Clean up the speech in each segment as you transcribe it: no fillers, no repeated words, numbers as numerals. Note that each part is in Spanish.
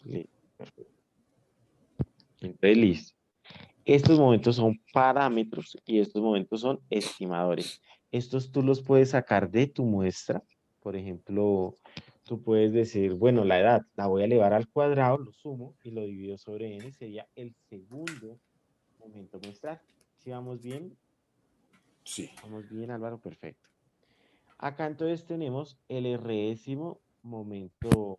Perfecto. Entonces, listo. Estos momentos son parámetros y estos momentos son estimadores. Estos tú los puedes sacar de tu muestra. Por ejemplo, tú puedes decir, bueno, la edad la voy a elevar al cuadrado, lo sumo y lo divido sobre n, sería el segundo momento muestral. ¿Sí vamos bien? Sí. Vamos bien, Álvaro, perfecto. Acá entonces tenemos el résimo momento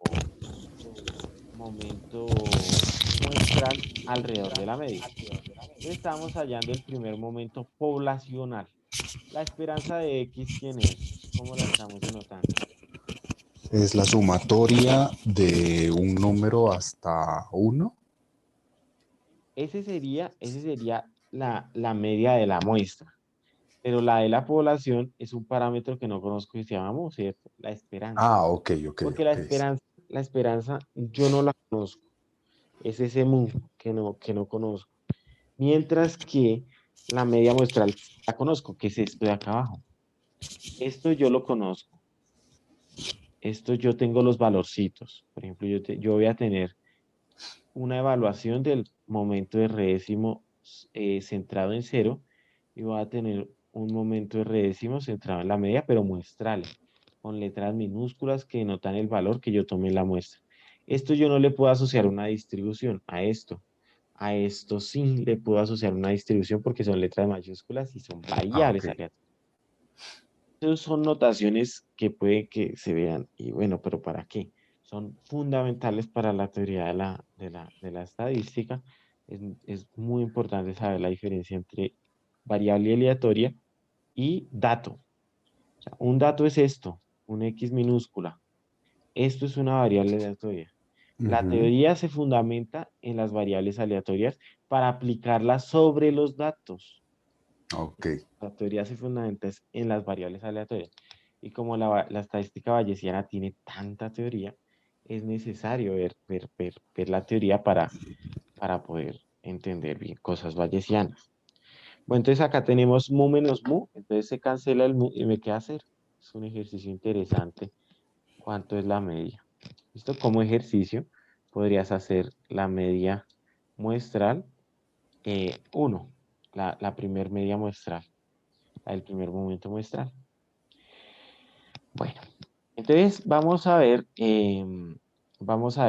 muestral alrededor de la media. Entonces estamos hallando el primer momento poblacional. La esperanza de X, ¿quién es? ¿Cómo la estamos denotando? Es la sumatoria de un número hasta uno. Ese sería la media de la muestra. Pero la de la población es un parámetro que no conozco y se llama mu, ¿cierto? La esperanza. Ah, ok, ok, Porque ok. la esperanza yo no la conozco. Es ese mu que no conozco. Mientras que la media muestral la conozco, que es esto de acá abajo. Esto yo lo conozco. Esto yo tengo los valorcitos. Por ejemplo, yo voy a tener una evaluación del momento de redécimo centrado en cero y voy a tener un momento de redécimo centrado en la media, pero muestral, con letras minúsculas que denotan el valor que yo tomé en la muestra. Esto yo no le puedo asociar una distribución a esto. A esto sí le puedo asociar una distribución porque son letras mayúsculas y son Ah, ok. variables aleatorias. Esas son notaciones que puede que se vean, y bueno, pero ¿para qué? Son fundamentales para la teoría de la estadística. Es muy importante saber la diferencia entre variable aleatoria y dato. O sea, un dato es esto, un X minúscula. Esto es una variable aleatoria. La Ujú. teoría se fundamenta en las variables aleatorias para aplicarlas sobre los datos. Ok. La teoría se fundamenta en las variables aleatorias. Y como la estadística bayesiana tiene tanta teoría, es necesario ver la teoría para poder entender bien cosas bayesianas. Bueno, entonces acá tenemos mu menos mu, entonces se cancela el mu y me queda cero. Es un ejercicio interesante. ¿Cuánto es la media? ¿Listo? Como ejercicio, podrías hacer la media muestral 1, la primer media muestral, el primer momento muestral. Bueno, entonces vamos a ver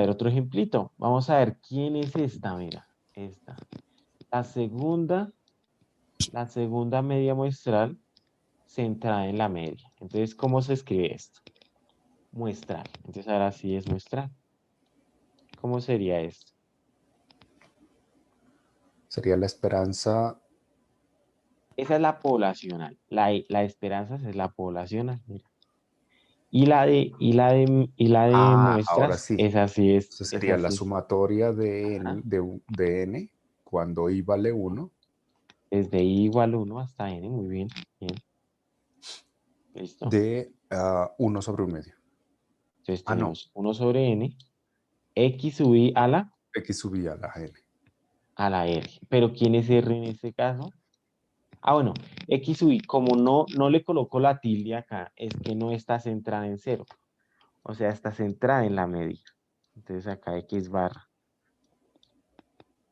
otro ejemplito. Vamos a ver quién es esta, mira, esta. La segunda, la segunda media muestral centrada en la media. Entonces, ¿cómo se escribe esto? Muestral. Entonces, ahora sí es muestral. ¿Cómo sería esto? Sería la esperanza. Esa es la poblacional. La esperanza es la poblacional, mira. Y la de Ah, ahora muestras, sí. esa sí es, Esa sería esa la sí. sumatoria de Ajá. n, de n cuando i vale uno. Desde i igual 1 hasta n, muy bien. Bien, listo. De 1 sobre un medio. Entonces Ah, no. tenemos 1 sobre n, x sub i X subía a la n. a la r. Pero ¿quién es r en este caso? Ah, bueno, x sub i, como no le coloco la tilde acá, es que no está centrada en cero. O sea, está centrada en la media. Entonces acá x barra.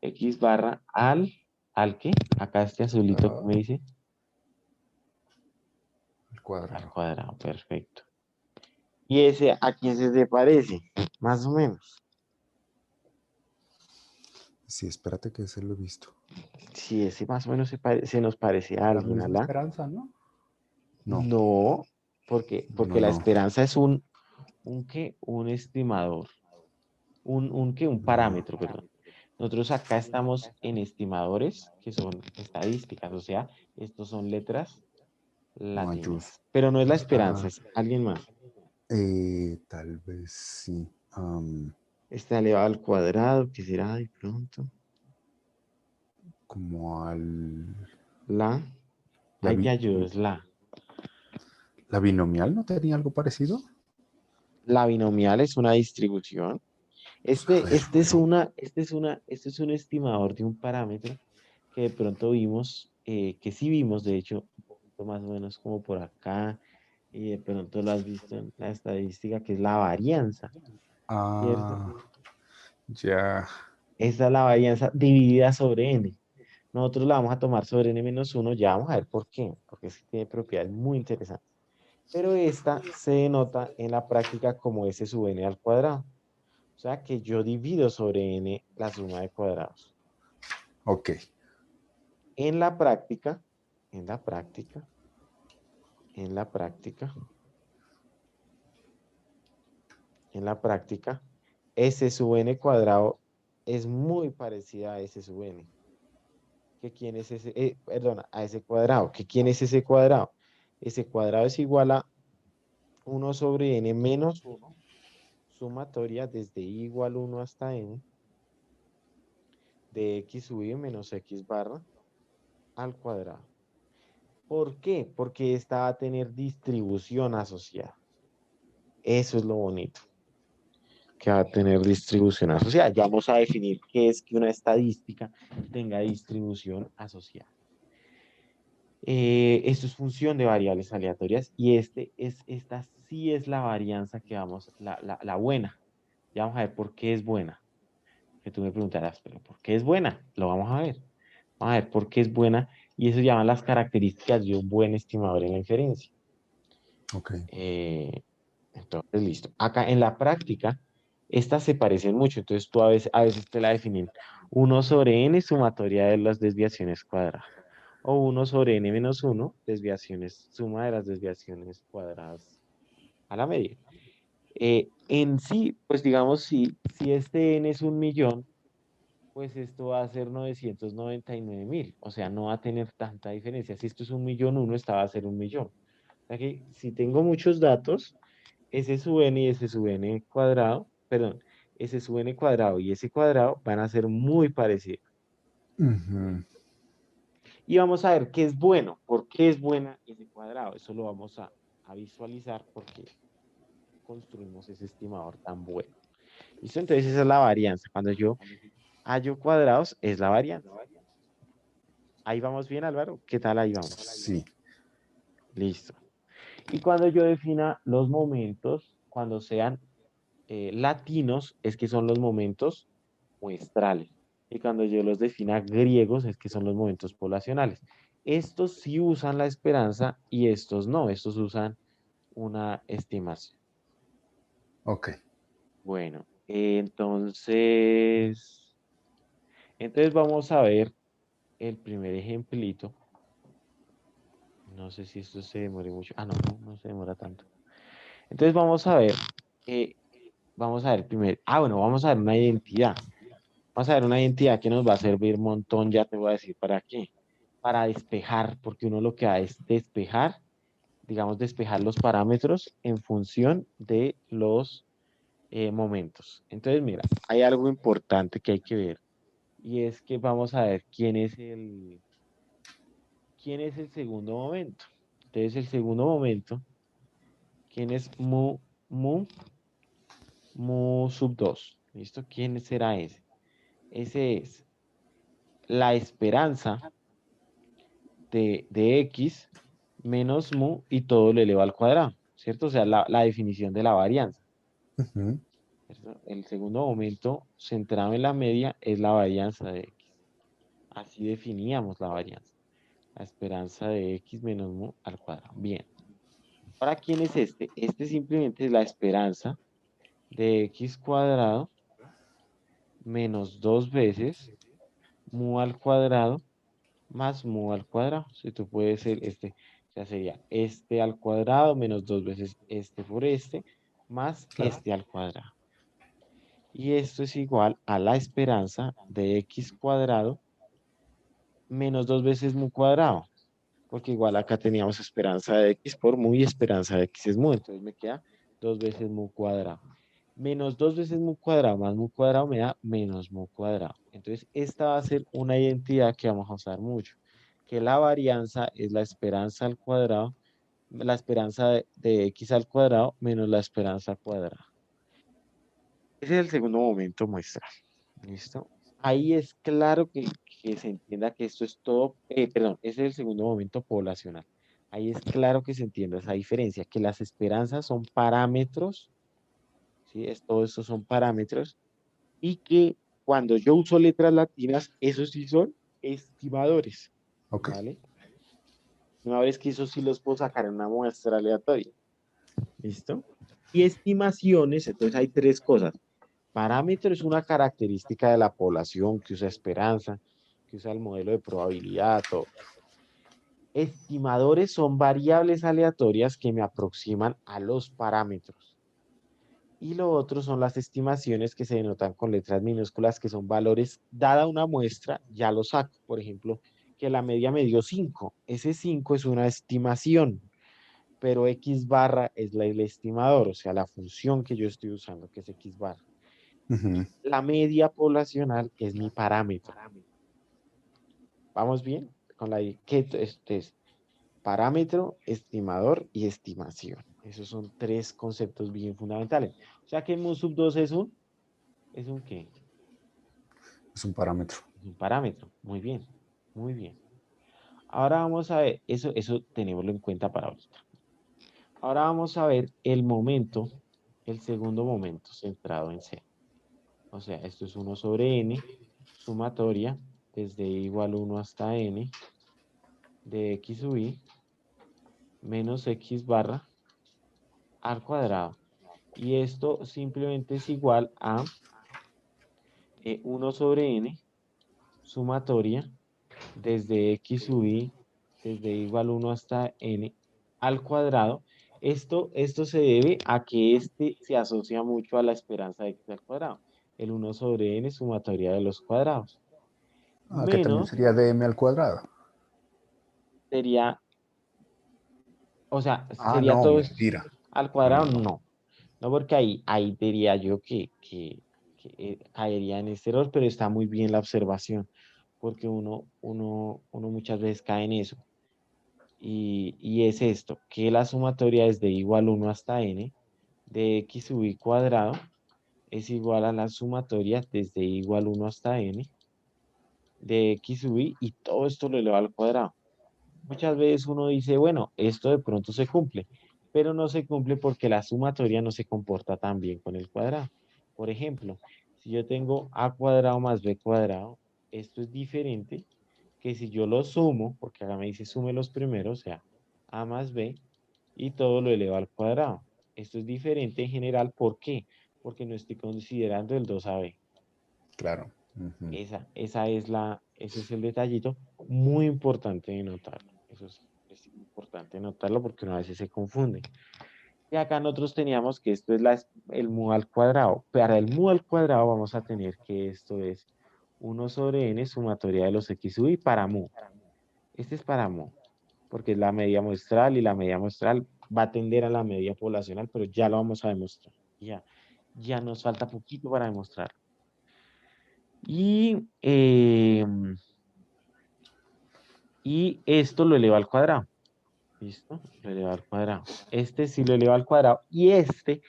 X barra ¿al qué? Acá este azulito que Ah, me dice. al Al cuadrado. cuadrado, perfecto. ¿Y ese a quién se parece? Más o menos. Sí, espérate que ese lo he visto. Sí, ese más o menos se nos parece a La alguien, misma ¿ala? esperanza, ¿no? No, No, porque, no, porque la no. esperanza es un qué, un estimador, un qué, un No. parámetro, perdón. Nosotros acá estamos en estimadores, que son estadísticas, o sea, estos son letras Mayús. latinas. Pero no es la esperanza, Ah, es alguien más. tal vez sí. Está elevado al cuadrado, ¿qué será de pronto? Como al. La, La, ahí te ayudo, es la. la binomial no tenía algo parecido. La binomial es una distribución. A Este, ver, este es una, este es una, este es un estimador de un parámetro que de pronto vimos, que sí vimos, de hecho, un poquito más o menos como por acá, y de pronto lo has visto en la estadística, que es la varianza, ¿cierto? ah, Ya. Esa es la varianza dividida sobre n. Nosotros la vamos a tomar sobre n-1, ya vamos a ver por qué, porque sí tiene propiedades muy interesantes. Pero esta se denota en la práctica como s sub n al cuadrado. O sea que yo divido sobre n la suma de cuadrados. Ok. En la práctica, en la práctica, en la práctica, en la práctica, s sub n cuadrado es muy parecida a s sub n. ¿Que quién es ese? Perdona, a ese cuadrado. ¿Que quién es ese cuadrado? Ese cuadrado es igual a 1 sobre n menos 1, sumatoria desde i igual 1 hasta n, de x sub i menos x barra al cuadrado. ¿Por qué? Porque esta va a tener distribución asociada. Eso es lo bonito, que va a tener distribución asociada. Ya vamos a definir qué es que una estadística tenga distribución asociada. Esto es función de variables aleatorias y esta sí es la varianza que vamos, la buena. Ya vamos a ver por qué es buena. Que tú me preguntarás, pero ¿por qué es buena? Lo vamos a ver. Vamos a ver por qué es buena y eso llaman las características de un buen estimador en la inferencia. Ok. Entonces, listo. Acá en la práctica, estas se parecen mucho. Entonces, tú a veces te la definen 1 sobre n sumatoria de las desviaciones cuadradas. O 1 sobre n menos 1 desviaciones, suma de las desviaciones cuadradas a la media. En sí, pues digamos, si este n es 1.000.000, pues esto va a ser 999.000. O sea, no va a tener tanta diferencia. Si esto es 1.000.001, esta va a ser 1.000.000. O sea que si tengo muchos datos, S sub n y S sub n cuadrado, perdón, S sub n cuadrado y S cuadrado van a ser muy parecidos. Ujú. Y vamos a ver qué es bueno, por qué es buena S cuadrado. Eso lo vamos a visualizar porque construimos ese estimador tan bueno. ¿Listo? Entonces esa es la varianza. Cuando yo hallo cuadrados, es la varianza. Ahí vamos bien, Álvaro. ¿Qué tal ahí vamos? Sí. Listo. Y cuando yo defina los momentos, cuando sean latinos, es que son los momentos muestrales. Y cuando yo los defina griegos, es que son los momentos poblacionales. Estos sí usan la esperanza y estos no. Estos usan una estimación. Ok. Bueno, entonces vamos a ver el primer ejemplito. No sé si esto se demore mucho. Ah, no, no se demora tanto. Entonces eh, vamos a ver primero. Ah, bueno, vamos a ver una identidad. Vamos a ver una identidad que nos va a servir un montón, ya te voy a decir para qué. Para despejar, porque uno lo que hace es despejar, digamos, despejar los parámetros en función de los momentos. Entonces, mira, hay algo importante que hay que ver y es que vamos a ver quién es el segundo momento. Entonces, el segundo momento, ¿quién es mu sub 2? ¿Listo? ¿Quién será ese? Ese es la esperanza de x menos mu y todo lo eleva al cuadrado, ¿cierto? O sea, la definición de la varianza, Ujú. ¿cierto? El segundo momento centrado en la media es la varianza de x. Así definíamos la varianza. La esperanza de x menos mu al cuadrado. Bien. Ahora, ¿quién es este? Este simplemente es la esperanza de x cuadrado menos dos veces mu al cuadrado más mu al cuadrado. Si tú puedes ser o sea, sería este al cuadrado menos dos veces este por este, más Claro. este al cuadrado. Y esto es igual a la esperanza de x cuadrado menos dos veces mu cuadrado. Porque igual acá teníamos esperanza de x por mu y esperanza de x es mu. Entonces me queda dos veces mu cuadrado. Menos dos veces mu cuadrado más mu cuadrado me da menos mu cuadrado. Entonces esta va a ser una identidad que vamos a usar mucho. Que la varianza es la esperanza al cuadrado, la esperanza de x al cuadrado menos la esperanza cuadrada. Ese es el segundo momento muestral. ¿Listo? Ahí es claro que se entienda que esto es todo, perdón, ese es el segundo momento poblacional. Ahí es claro que se entienda esa diferencia, que las esperanzas son parámetros, ¿sí? Todo esto son parámetros y que cuando yo uso letras latinas, esos sí son estimadores, Ok. ¿vale? Estimadores que esos sí los puedo sacar en una muestra aleatoria, ¿listo? Y estimaciones, entonces hay tres cosas. Parámetro es una característica de la población que usa esperanza, que usa el modelo de probabilidad, todo. Estimadores son variables aleatorias que me aproximan a los parámetros. Y lo otro son las estimaciones que se denotan con letras minúsculas, que son valores, dada una muestra, ya lo saco. Por ejemplo, que la media me dio 5. Ese 5 es una estimación, pero X barra es el estimador, o sea, la función que yo estoy usando, que es X barra. Ujú. La media poblacional es mi parámetro. ¿Vamos bien? Con la que este es parámetro, estimador y estimación. Esos son tres conceptos bien fundamentales. O sea que mu sub 2 ¿es un qué? Es un parámetro. Es un parámetro. Muy bien, muy bien. Ahora vamos a ver, eso tenémoslo en cuenta para ahorita. Ahora vamos a ver el momento, el segundo momento centrado en C. O sea, esto es 1 sobre n, sumatoria, desde igual 1 hasta n, de x sub i, menos x barra al cuadrado. Y esto simplemente es igual a 1 sobre n, sumatoria, desde x sub i, desde igual 1 hasta n, al cuadrado. Esto se debe a que este se asocia mucho a la esperanza de x al cuadrado. El 1 sobre n, sumatoria de los cuadrados. Ah, que también Menos sería dm al cuadrado. sería, o sea, Ah, sería no, todo esto mentira. al No, no, cuadrado, no. no. No, porque ahí diría yo que caería en este error, pero está muy bien la observación, porque uno muchas veces cae en eso. Y es esto, que la sumatoria es de igual 1 hasta n de x sub i cuadrado es igual a la sumatoria desde igual 1 hasta n de x sub i y todo esto lo eleva al cuadrado. Muchas veces uno dice, bueno, esto de pronto se cumple, pero no se cumple porque la sumatoria no se comporta tan bien con el cuadrado. Por ejemplo, si yo tengo a cuadrado más b cuadrado, esto es diferente que si yo lo sumo, porque acá me dice sume los primeros, o sea, a más b, y todo lo elevo al cuadrado. Esto es diferente en general, ¿por qué? Porque no estoy considerando el 2ab. Claro. Ujú. Ese es el detallito muy importante de notarlo. Es importante notarlo porque uno a veces se confunde. Y acá nosotros teníamos que esto es el mu al cuadrado. Para el mu al cuadrado vamos a tener que esto es 1 sobre n sumatoria de los x sub i para mu. Este es para mu, porque es la media muestral y la media muestral va a tender a la media poblacional, pero ya lo vamos a demostrar. Ya nos falta poquito para demostrar. Y y esto lo eleva al cuadrado. ¿Listo? Lo eleva al cuadrado. Este sí lo eleva al cuadrado. Y este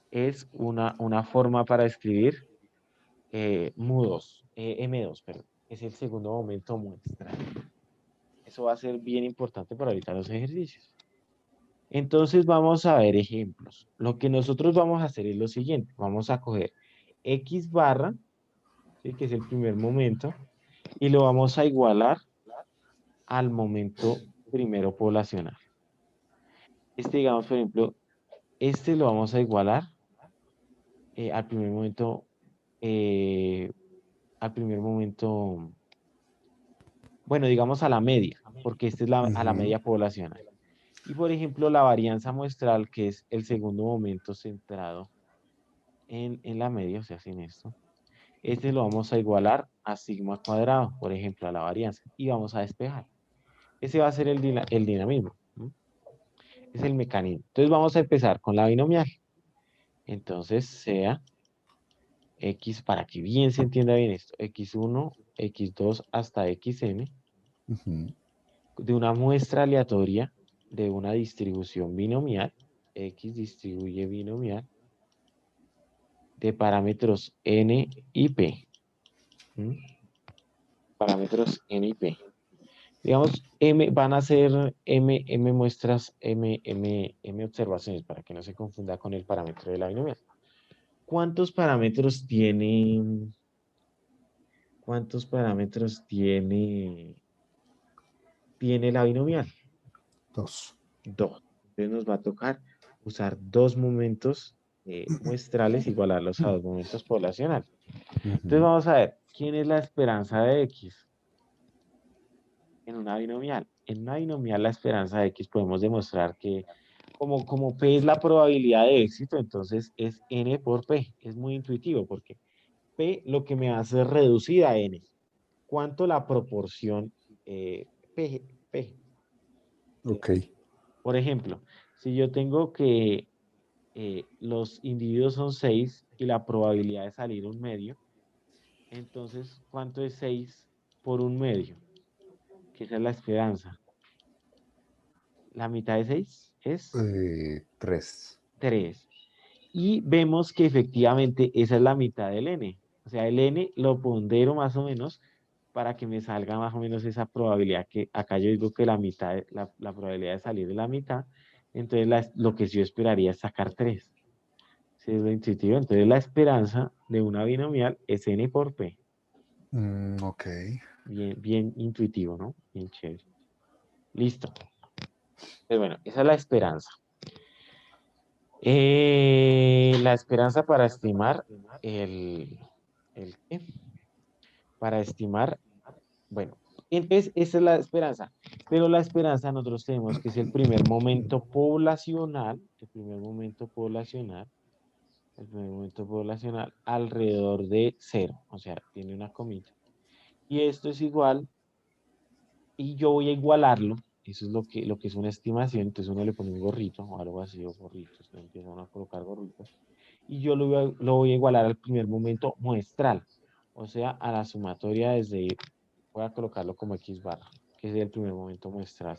es una forma para escribir M2, perdón. Es el segundo momento muestral. Eso va a ser bien importante para ahorita los ejercicios. Entonces vamos a ver ejemplos. Lo que nosotros vamos a hacer es lo siguiente. Vamos a coger X barra, ¿sí? Que es el primer momento, y lo vamos a igualar al momento primero poblacional. Digamos, por ejemplo, lo vamos a igualar al primer momento, eh, bueno, digamos a la media, porque esta es a la Ujú. media poblacional. Y por ejemplo, la varianza muestral, que es el segundo momento centrado en la media, o sea, sin esto, lo vamos a igualar a sigma cuadrado, por ejemplo, a la varianza, y vamos a despejar. Ese va a ser el dinamismo, ¿no? Es el mecanismo. Entonces vamos a empezar con la binomial. Entonces sea X, para que bien se entienda bien esto, X1, X2 hasta Xn, Ujú. de una muestra aleatoria de una distribución binomial, X distribuye binomial, de parámetros N y P. ¿Mm? Parámetros N y P. Digamos, van a ser M muestras, M observaciones, para que no se confunda con el parámetro de la binomial. ¿cuántos parámetros tiene? ¿Cuántos parámetros tiene la binomial? 2. 2. Entonces nos va a tocar usar dos momentos muestrales, igualarlos a dos momentos poblacionales. Entonces vamos a ver, ¿quién es la esperanza de X en una binomial? En una binomial la esperanza de X podemos demostrar que como P es la probabilidad de éxito, entonces es N por P. Es muy intuitivo porque P lo que me hace es reducir a N. ¿Cuánto la proporción P? P. Ok. Por ejemplo, si yo tengo que los individuos son 6 y la probabilidad de salir un medio, entonces, ¿cuánto es 6 por un medio? Que esa es la esperanza. La mitad de 6 es 3. 3. Y vemos que efectivamente esa es la mitad del n. O sea, el n lo pondero más o menos para que me salga más o menos esa probabilidad que acá yo digo que la mitad, la probabilidad de salir de la mitad. Entonces, lo que yo esperaría es sacar 3. Si es lo intuitivo. Entonces, la esperanza de una binomial es n por p. Ok. Bien, bien intuitivo, ¿no? Bien chévere. Listo. Pues bueno, esa es la esperanza. La esperanza para estimar el ¿qué? Para estimar, bueno, entonces esa es la esperanza. Pero la esperanza nosotros tenemos que es el primer momento poblacional alrededor de cero, o sea, tiene una comita. Y esto es igual, y yo voy a igualarlo, eso es lo que es una estimación, entonces uno le pone un gorrito o algo así, o gorritos, empiezan a colocar gorritos, y yo lo voy a igualar al primer momento muestral, o sea, a la sumatoria desde, voy a colocarlo como X barra, que es el primer momento muestral,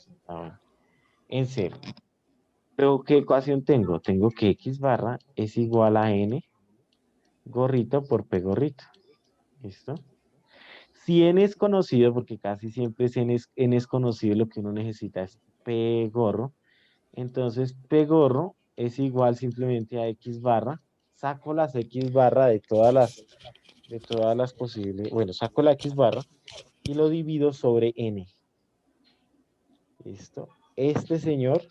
en cero. Pero, ¿qué ecuación tengo? Tengo que X barra es igual a N gorrito por P gorrito. ¿Listo? Si N es conocido, porque casi siempre N es conocido, lo que uno necesita es P gorro. Entonces, P gorro es igual simplemente a X barra. Saco las X barra de todas las posibles. Bueno, saco la X barra y lo divido sobre N. ¿Listo? Este señor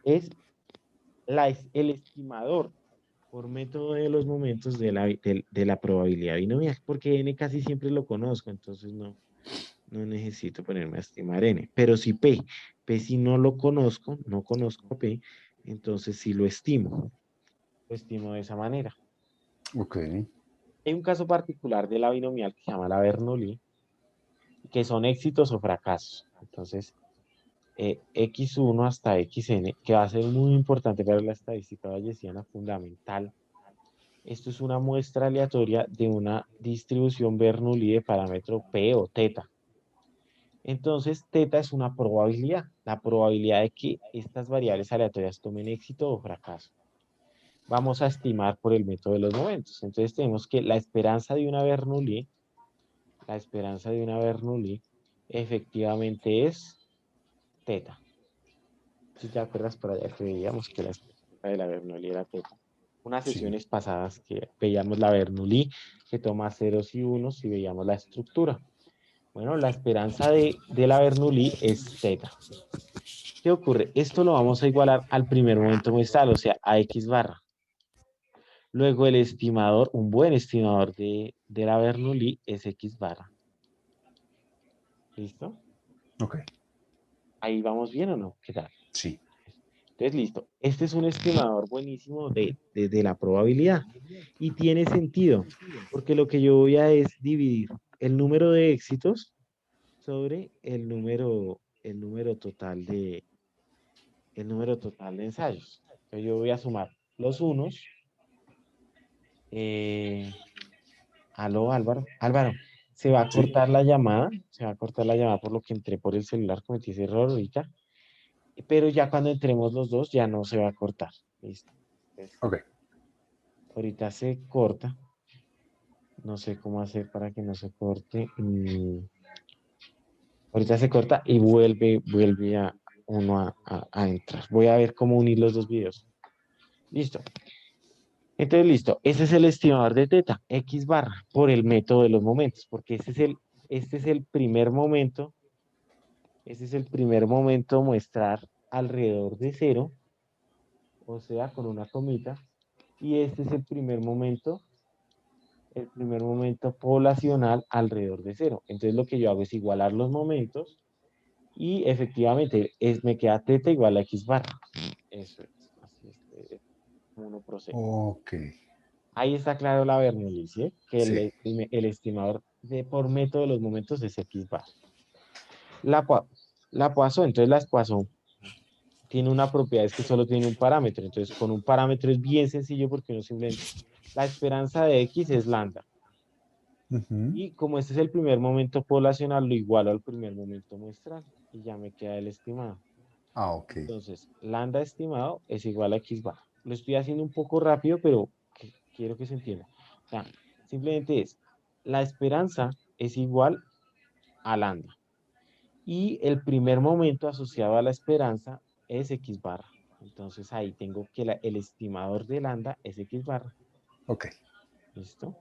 es el estimador por método de los momentos de la probabilidad binomial, porque N casi siempre lo conozco, entonces no necesito ponerme a estimar N. Pero si P si no lo conozco, no conozco P, entonces sí lo estimo de esa manera. Ok. Hay un caso particular de la binomial que se llama la Bernoulli, que son éxitos o fracasos. Entonces, X1 hasta Xn, que va a ser muy importante para la estadística bayesiana, fundamental. Esto es una muestra aleatoria de una distribución Bernoulli de parámetro P o teta. Entonces, teta es una probabilidad, la probabilidad de que estas variables aleatorias tomen éxito o fracaso. Vamos a estimar por el método de los momentos. Entonces, tenemos que la esperanza de una Bernoulli efectivamente es teta. Si te acuerdas por allá que veíamos que la esperanza de la Bernoulli era teta. Unas Sí. sesiones pasadas que veíamos la Bernoulli que toma ceros y unos y veíamos la estructura. Bueno, la esperanza de la Bernoulli es teta. ¿Qué ocurre? Esto lo vamos a igualar al primer momento muestral, o sea, a X barra. Luego el estimador, un buen estimador de la Bernoulli es X barra. ¿Listo? Ok. ¿Ahí vamos bien o no? ¿Qué tal? Sí. Entonces, listo. Este es un estimador buenísimo de la probabilidad. Y tiene sentido, porque lo que yo voy a es dividir el número de éxitos sobre el número total de ensayos. Entonces, yo voy a sumar los unos. Aló, Álvaro. Álvaro, se va a Sí. cortar la llamada. Se va a cortar la llamada por lo que entré por el celular, cometí ese error ahorita. Pero ya cuando entremos los dos, ya no se va a cortar. Listo. Entonces, Ok. ahorita se corta. No sé cómo hacer para que no se corte. Ahorita se corta y vuelve a uno a entrar. Voy a ver cómo unir los dos videos. Listo. Entonces, listo, ese es el estimador de teta, X barra, por el método de los momentos, porque este es el primer momento, este es el primer momento muestral alrededor de cero, o sea, con una comita, y este es el primer momento poblacional alrededor de cero. Entonces, lo que yo hago es igualar los momentos, y efectivamente me queda teta igual a X barra. Eso es, así es como uno procede. Ok, Ahí está claro la Bernoulli, ¿sí? Que sí. el estimador por método de los momentos es X bar. La, Poi- la Poisson, entonces la Poisson tiene una propiedad, es que solo tiene un parámetro. Entonces, con un parámetro es bien sencillo porque uno simplemente, la esperanza de X es lambda. Ujú. Y como este es el primer momento poblacional, lo igualo al primer momento muestral. Y ya me queda el estimado. Ah, ok. Entonces, lambda estimado es igual a X bar. Lo estoy haciendo un poco rápido, pero quiero que se entienda. O sea, simplemente es, la esperanza es igual a lambda. Y el primer momento asociado a la esperanza es X barra. Entonces ahí tengo que el estimador de lambda es X barra. Ok. ¿Listo?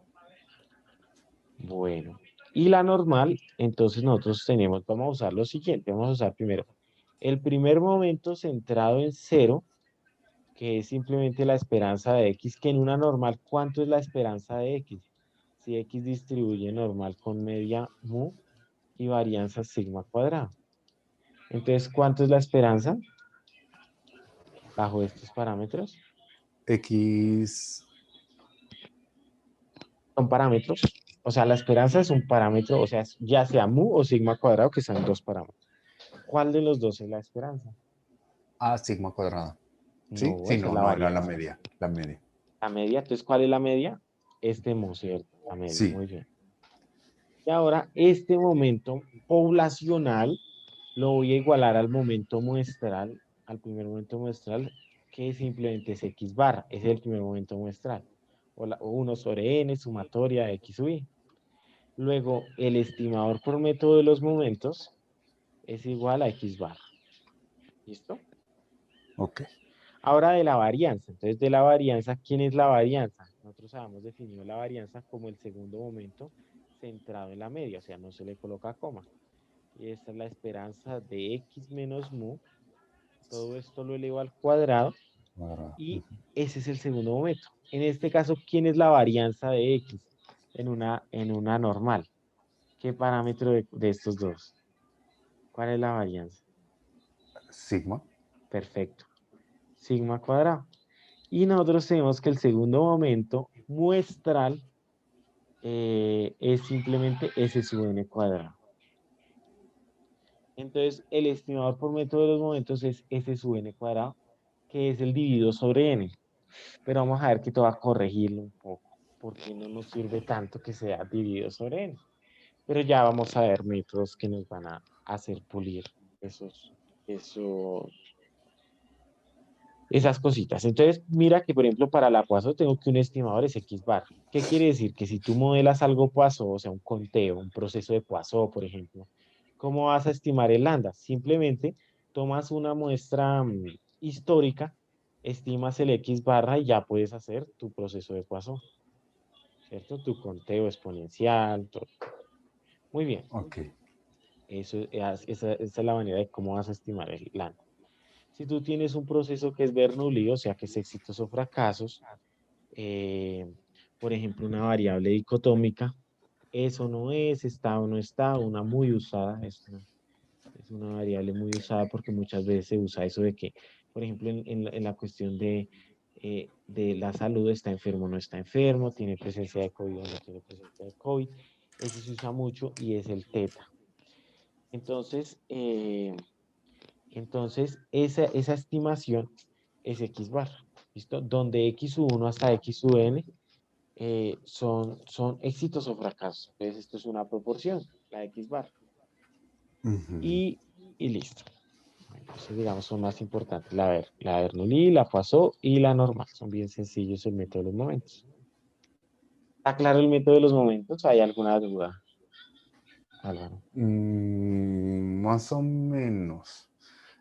Bueno. Y la normal, entonces nosotros tenemos, vamos a usar lo siguiente. Vamos a usar primero el primer momento centrado en cero, que es simplemente la esperanza de X, que en una normal, ¿cuánto es la esperanza de X? Si X distribuye normal con media mu y varianza sigma cuadrado. Entonces, ¿cuánto es la esperanza bajo estos parámetros? X. Son parámetros. O sea, la esperanza es un parámetro, o sea, ya sea mu o sigma cuadrado, que son dos parámetros. ¿Cuál de los dos es la esperanza? Ah, sigma cuadrada. ¿Sí? No, Sí, esa es no, la no, era la varianza. media. La media. La media, entonces, ¿cuál es la media? Este mu, ¿cierto? La media, Sí. muy bien. Y ahora, este momento poblacional lo voy a igualar al momento muestral, al primer momento muestral, que simplemente es X bar, ese es el primer momento muestral. O 1 sobre n, sumatoria de X sub y. Luego, el estimador por método de los momentos es igual a X bar. ¿Listo? Ok. Ahora de la varianza. Entonces, de la varianza, ¿quién es la varianza? Nosotros habíamos definido la varianza como el segundo momento centrado en la media, o sea, no se le coloca coma. Y esta es la esperanza de X menos mu. Todo esto lo elevo al cuadrado Cuadrada. y ese es el segundo momento. En este caso, ¿quién es la varianza de X en una normal? ¿Qué parámetro de estos dos? ¿Cuál es la varianza? Sigma. Perfecto. Sigma cuadrado. Y nosotros tenemos que el segundo momento muestral es simplemente S sub n cuadrado. Entonces, el estimador por método de los momentos es S sub n cuadrado, que es el dividido sobre n. Pero vamos a ver que te va a corregirlo un poco, porque no nos sirve tanto que sea dividido sobre n. Pero ya vamos a ver métodos que nos van a hacer pulir esos, esas cositas. Entonces, mira que, por ejemplo, para la Poisson tengo que un estimador es X bar. ¿Qué quiere decir? Que si tú modelas algo Poisson, o sea, un conteo, un proceso de Poisson, por ejemplo, ¿cómo vas a estimar el lambda? Simplemente tomas una muestra histórica, estimas el X barra y ya puedes hacer tu proceso de Poisson, ¿cierto? Tu conteo exponencial, todo. Muy bien. Ok. Esa es la manera de cómo vas a estimar el lambda. Si tú tienes un proceso que es Bernoulli, o sea, que es éxitos o fracasos, eh, por ejemplo, una variable dicotómica, eso no es, está o no está, una muy usada, es una variable muy usada porque muchas veces se usa eso de que, por ejemplo, en la cuestión de la salud, está enfermo o no está enfermo, tiene presencia de COVID o no tiene presencia de COVID, ese se usa mucho y es el teta. Entonces, esa estimación es X bar, ¿listo? Donde X1 hasta X(n) son éxitos o fracasos. Entonces, esto es una proporción, la X bar. Ujú. Y listo. Entonces, digamos, son más importantes. La Bernoulli, la Poisson y la normal. Son bien sencillos el método de los momentos. ¿Está claro el método de los momentos? ¿Hay alguna duda, Álvaro? Más o menos.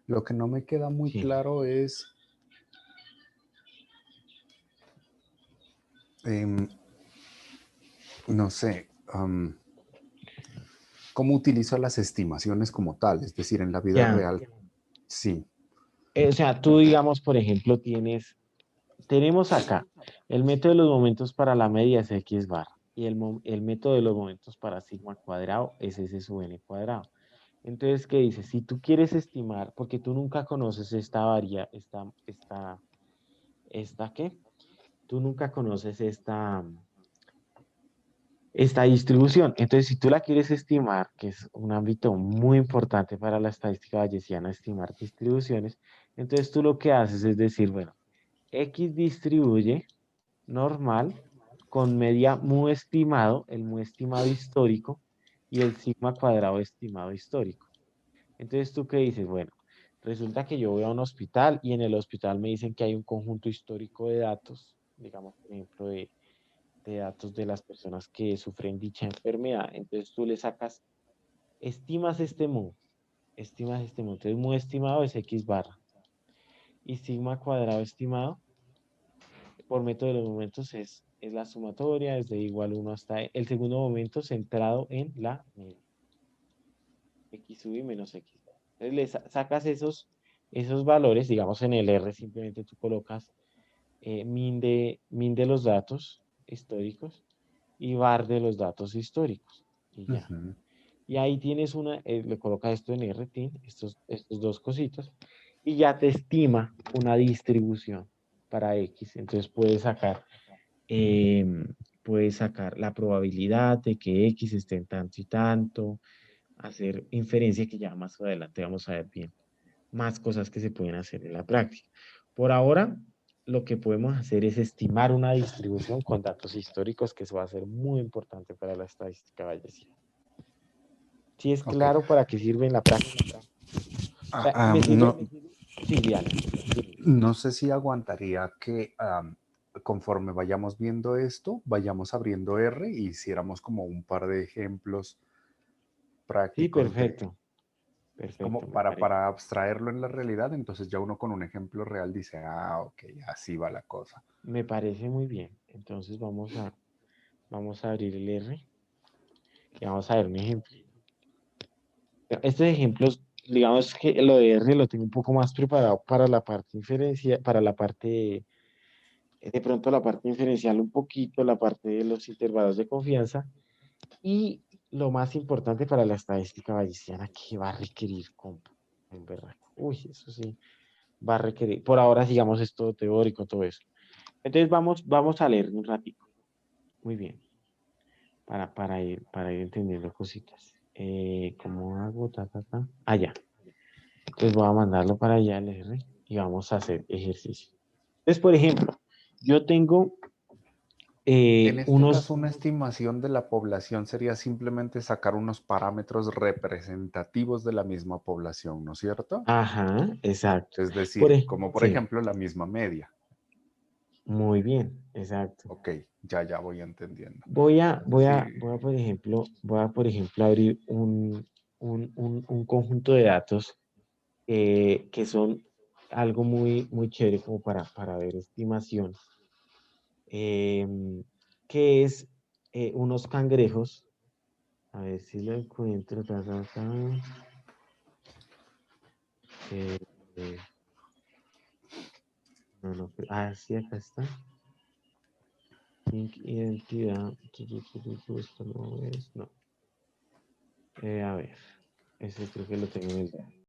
Lo que no me queda muy Sí. claro es No sé, ¿cómo utilizo las estimaciones como tal? Es decir, en la vida Ya. real, sí. O sea, tú digamos, por ejemplo, tenemos acá el método de los momentos para la media es x bar y el método de los momentos para sigma cuadrado es s sub n cuadrado. Entonces, ¿qué dices? Si tú quieres estimar, porque tú nunca conoces esta, ¿qué? Tú nunca conoces esta distribución. Entonces, si tú la quieres estimar, que es un ámbito muy importante para la estadística bayesiana, estimar distribuciones, entonces tú lo que haces es decir, bueno, X distribuye normal con media mu estimado, el mu estimado histórico y el sigma cuadrado estimado histórico. Entonces, ¿tú qué dices? Bueno, resulta que yo voy a un hospital y en el hospital me dicen que hay un conjunto histórico de datos, digamos, por ejemplo, de datos de las personas que sufren dicha enfermedad. Entonces, tú le sacas, estimas este mu, estimas este mu. Entonces, mu estimado es x barra y sigma cuadrado estimado por método de los momentos es la sumatoria, desde igual 1 hasta el segundo momento centrado en la media. X sub i menos X. Entonces sacas esos valores, digamos en el R simplemente tú colocas min de los datos históricos y var de los datos históricos. Y ya. Ujú. Y ahí tienes le colocas esto en RTIN, estos dos cositos, y ya te estima una distribución para X. Entonces puedes sacar la probabilidad de que X esté en tanto y tanto, hacer inferencia que ya más adelante vamos a ver bien, más cosas que se pueden hacer en la práctica. Por ahora, lo que podemos hacer es estimar una distribución con datos históricos, que eso va a ser muy importante para la estadística bayesiana. Si es Ok. claro para qué sirve en la práctica. O sea, me sirve, No, sí, Diana. no sé si aguantaría que conforme vayamos viendo esto, vayamos abriendo R y hiciéramos como un par de ejemplos Sí, prácticos de perfecto, perfecto, como me parece. para abstraerlo en la realidad, entonces ya uno con un ejemplo real dice, ah, ok, así va la cosa. Me parece muy bien. Entonces vamos a abrir el R y vamos a ver un ejemplo. Estos ejemplos, digamos que lo de R lo tengo un poco más preparado para la parte inferencia, para la parte, de pronto la parte inferencial un poquito, la parte de los intervalos de confianza y lo más importante para la estadística bayesiana que va a requerir compu, en verdad. Uy, eso sí, va a requerir. Por ahora sigamos esto teórico, todo eso. Entonces vamos a leer un ratito. Muy bien, para ir entendiendo cositas. ¿Cómo hago? Ta, ta, ta. Ah, ya. Entonces voy a mandarlo para allá al R y vamos a hacer ejercicio. Entonces, por ejemplo, yo tengo En este unos, caso, una estimación de la población sería simplemente sacar unos parámetros representativos de la misma población, ¿no es cierto? ajá, exacto. Es decir, como por Sí, ejemplo la misma media. muy bien, exacto. Ok, ya voy entendiendo. Sí, Voy a, por ejemplo, abrir un conjunto de datos que son algo muy, muy chévere como para ver estimación, em, que es unos cangrejos. A ver si lo encuentro. Ta, ta, ta. Eh, eh, no, no, sí, acá está. Link identidad. Esto no es. No. A ver. Ese creo que lo tengo en el.